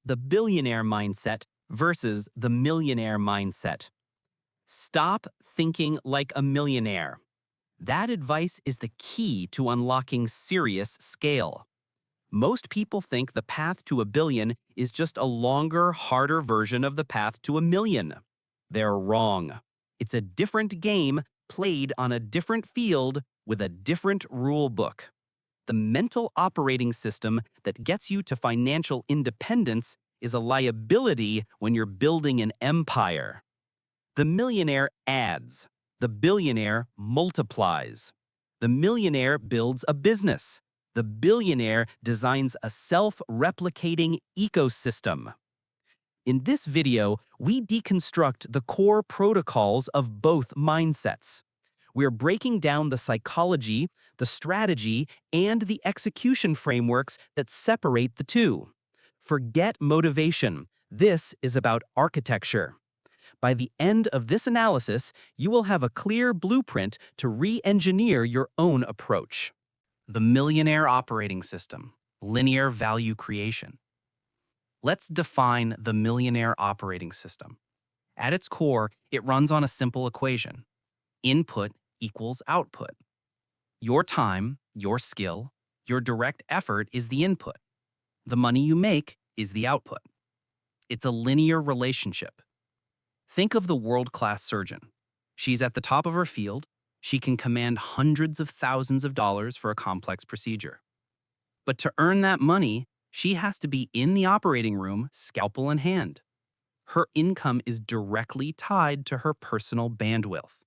The billionaire mindset versus the millionaire mindset. Stop thinking like a millionaire. That advice is the key to unlocking serious scale. Most people think the path to a billion is just a longer, harder version of the path to a million. They're wrong. It's a different game played on a different field with a different rule book. The mental operating system that gets you to financial independence is a liability when you're building an empire. The millionaire adds. The billionaire multiplies. The millionaire builds a business. The billionaire designs a self-replicating ecosystem. In this video, we deconstruct the core protocols of both mindsets. We're breaking down the psychology, the strategy, and the execution frameworks that separate the two. Forget motivation. This is about architecture. By the end of this analysis, you will have a clear blueprint to re-engineer your own approach. The millionaire operating system, linear value creation. Let's define the millionaire operating system. At its core, it runs on a simple equation. Input equals output. Your time, your skill, your direct effort is the input. The money you make is the output. It's a linear relationship. Think of the world-class surgeon. She's at the top of her field. She can command hundreds of thousands of dollars for a complex procedure. But to earn that money, she has to be in the operating room, scalpel in hand. Her income is directly tied to her personal bandwidth.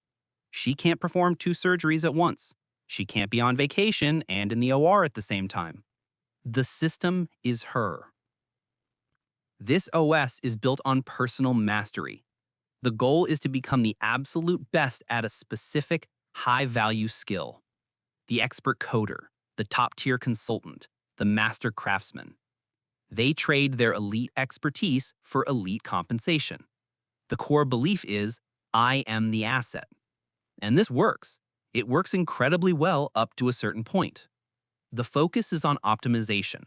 She can't perform 2 surgeries at once. She can't be on vacation and in the OR at the same time. The system is her. This OS is built on personal mastery. The goal is to become the absolute best at a specific, high-value skill. The expert coder, the top-tier consultant, the master craftsman. They trade their elite expertise for elite compensation. The core belief is, I am the asset. And this works. It works incredibly well up to a certain point. The focus is on optimization.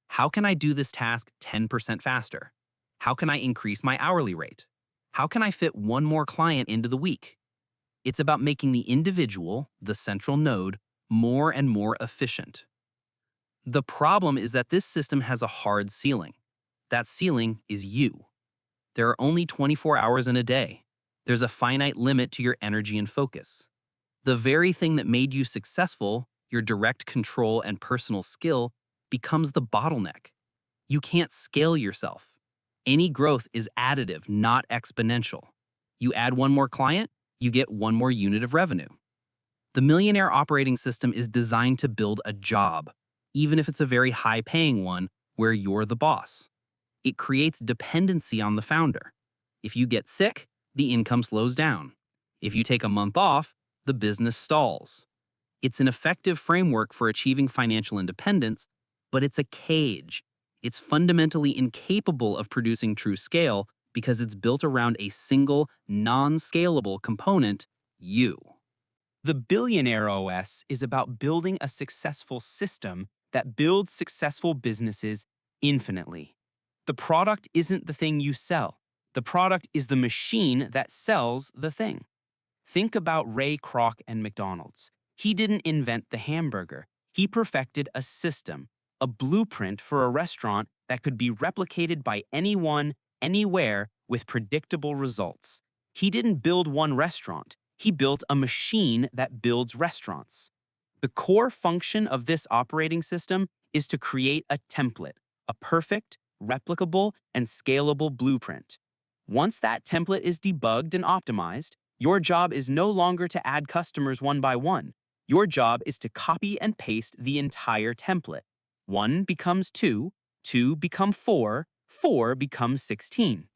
How can I do this task 10% faster? How can I increase my hourly rate? How can I fit one more client into the week? It's about making the individual, the central node, more and more efficient. The problem is that this system has a hard ceiling. That ceiling is you. There are only 24 hours in a day. There's a finite limit to your energy and focus. The very thing that made you successful, your direct control and personal skill, becomes the bottleneck. You can't scale yourself. Any growth is additive, not exponential. You add one more client, you get one more unit of revenue. The millionaire operating system is designed to build a job, even if it's a very high-paying one where you're the boss. It creates dependency on the founder. If you get sick, the income slows down. If you take a month off, the business stalls. It's an effective framework for achieving financial independence, but it's a cage. It's fundamentally incapable of producing true scale because it's built around a single, non-scalable component, you. The Billionaire OS is about building a successful system that builds successful businesses infinitely. The product isn't the thing you sell. The product is the machine that sells the thing. Think about Ray Kroc and McDonald's. He didn't invent the hamburger. He perfected a system, a blueprint for a restaurant that could be replicated by anyone, anywhere, with predictable results. He didn't build one restaurant. He built a machine that builds restaurants. The core function of this operating system is to create a template, a perfect, replicable, and scalable blueprint. Once that template is debugged and optimized, your job is no longer to add customers one by one. Your job is to copy and paste the entire template. 1 becomes 2, 2 become 4, 4 becomes 16.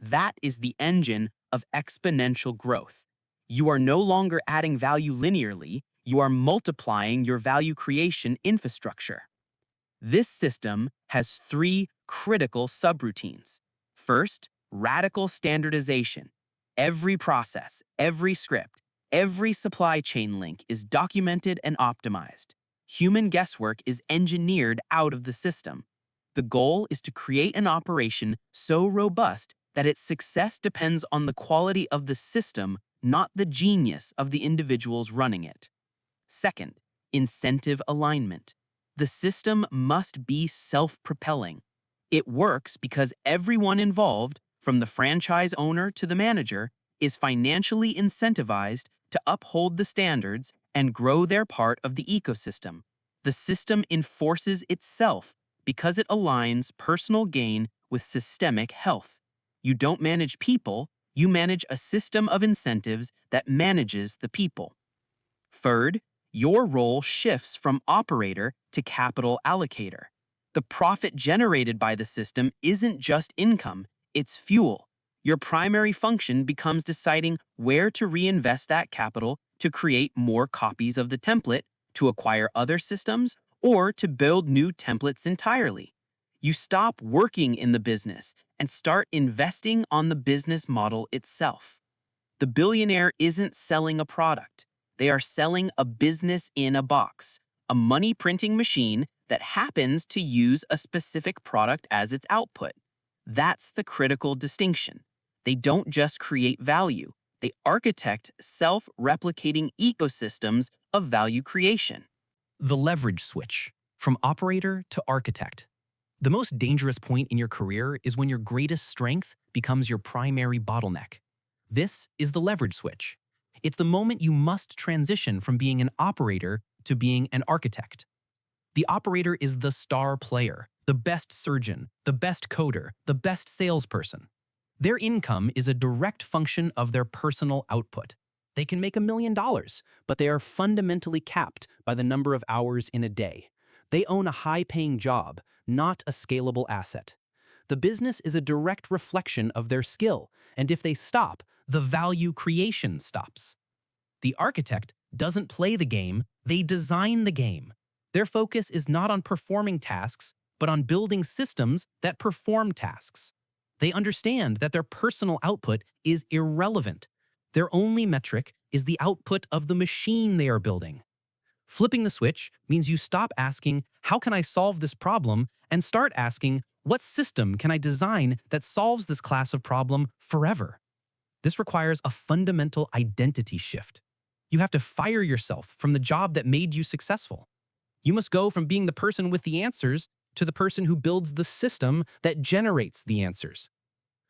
That is the engine of exponential growth. You are no longer adding value linearly, you are multiplying your value creation infrastructure. This system has 3 critical subroutines. First, radical standardization. Every process, every script, every supply chain link is documented and optimized. Human guesswork is engineered out of the system. The goal is to create an operation so robust that its success depends on the quality of the system, not the genius of the individuals running it. Second, incentive alignment. The system must be self-propelling. It works because everyone involved, from the franchise owner to the manager, is financially incentivized to uphold the standards and grow their part of the ecosystem. The system enforces itself because it aligns personal gain with systemic health. You don't manage people, you manage a system of incentives that manages the people. Third, your role shifts from operator to capital allocator. The profit generated by the system isn't just income, it's fuel. Your primary function becomes deciding where to reinvest that capital to create more copies of the template, to acquire other systems, or to build new templates entirely. You stop working in the business and start investing on the business model itself. The billionaire isn't selling a product. They are selling a business in a box, a money printing machine that happens to use a specific product as its output. That's the critical distinction. They don't just create value, they architect self-replicating ecosystems of value creation. The leverage switch, from operator to architect. The most dangerous point in your career is when your greatest strength becomes your primary bottleneck. This is the leverage switch. It's the moment you must transition from being an operator to being an architect. The operator is the star player, the best surgeon, the best coder, the best salesperson. Their income is a direct function of their personal output. They can make $1 million, but they are fundamentally capped by the number of hours in a day. They own a high-paying job, not a scalable asset. The business is a direct reflection of their skill, and if they stop, the value creation stops. The architect doesn't play the game, they design the game. Their focus is not on performing tasks, but on building systems that perform tasks. They understand that their personal output is irrelevant. Their only metric is the output of the machine they are building. Flipping the switch means you stop asking, how can I solve this problem, and start asking, what system can I design that solves this class of problem forever? This requires a fundamental identity shift. You have to fire yourself from the job that made you successful. You must go from being the person with the answers to the person who builds the system that generates the answers.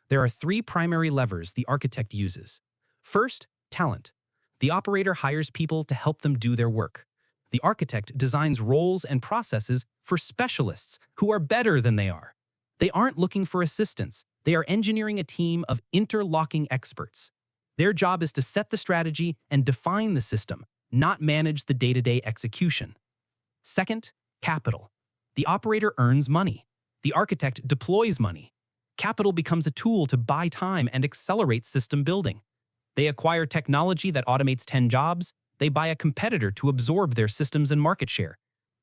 There are 3 primary levers the architect uses. First, talent. The operator hires people to help them do their work. The architect designs roles and processes for specialists who are better than they are. They aren't looking for assistants. They are engineering a team of interlocking experts. Their job is to set the strategy and define the system, not manage the day-to-day execution. Second, capital. The operator earns money. The architect deploys money. Capital becomes a tool to buy time and accelerate system building. They acquire technology that automates 10 jobs. They buy a competitor to absorb their systems and market share.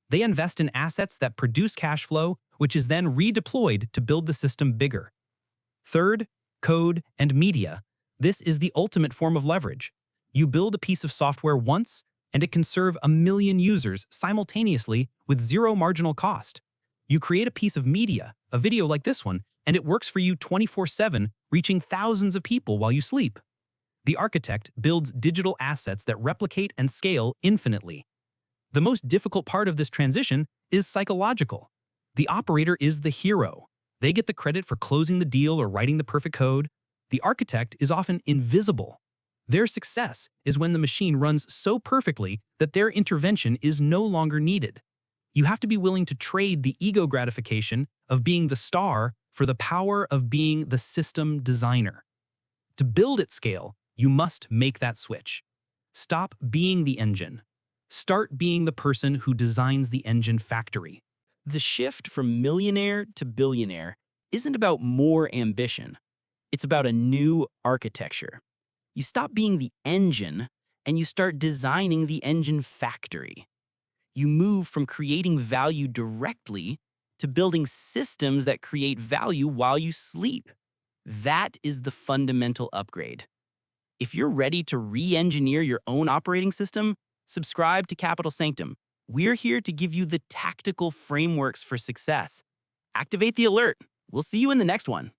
They invest in assets that produce cash flow, which is then redeployed to build the system bigger. Third, code and media. This is the ultimate form of leverage. You build a piece of software once, and it can serve 1 million users simultaneously with zero marginal cost. You create a piece of media, a video like this one, and it works for you 24/7, reaching thousands of people while you sleep. The architect builds digital assets that replicate and scale infinitely. The most difficult part of this transition is psychological. The operator is the hero. They get the credit for closing the deal or writing the perfect code. The architect is often invisible. Their success is when the machine runs so perfectly that their intervention is no longer needed. You have to be willing to trade the ego gratification of being the star for the power of being the system designer. To build at scale, you must make that switch. Stop being the engine. Start being the person who designs the engine factory. The shift from millionaire to billionaire isn't about more ambition. It's about a new architecture. You stop being the engine and you start designing the engine factory. You move from creating value directly to building systems that create value while you sleep. That is the fundamental upgrade. If you're ready to re-engineer your own operating system, subscribe to Capital Sanctum. We're here to give you the tactical frameworks for success. Activate the alert. We'll see you in the next one.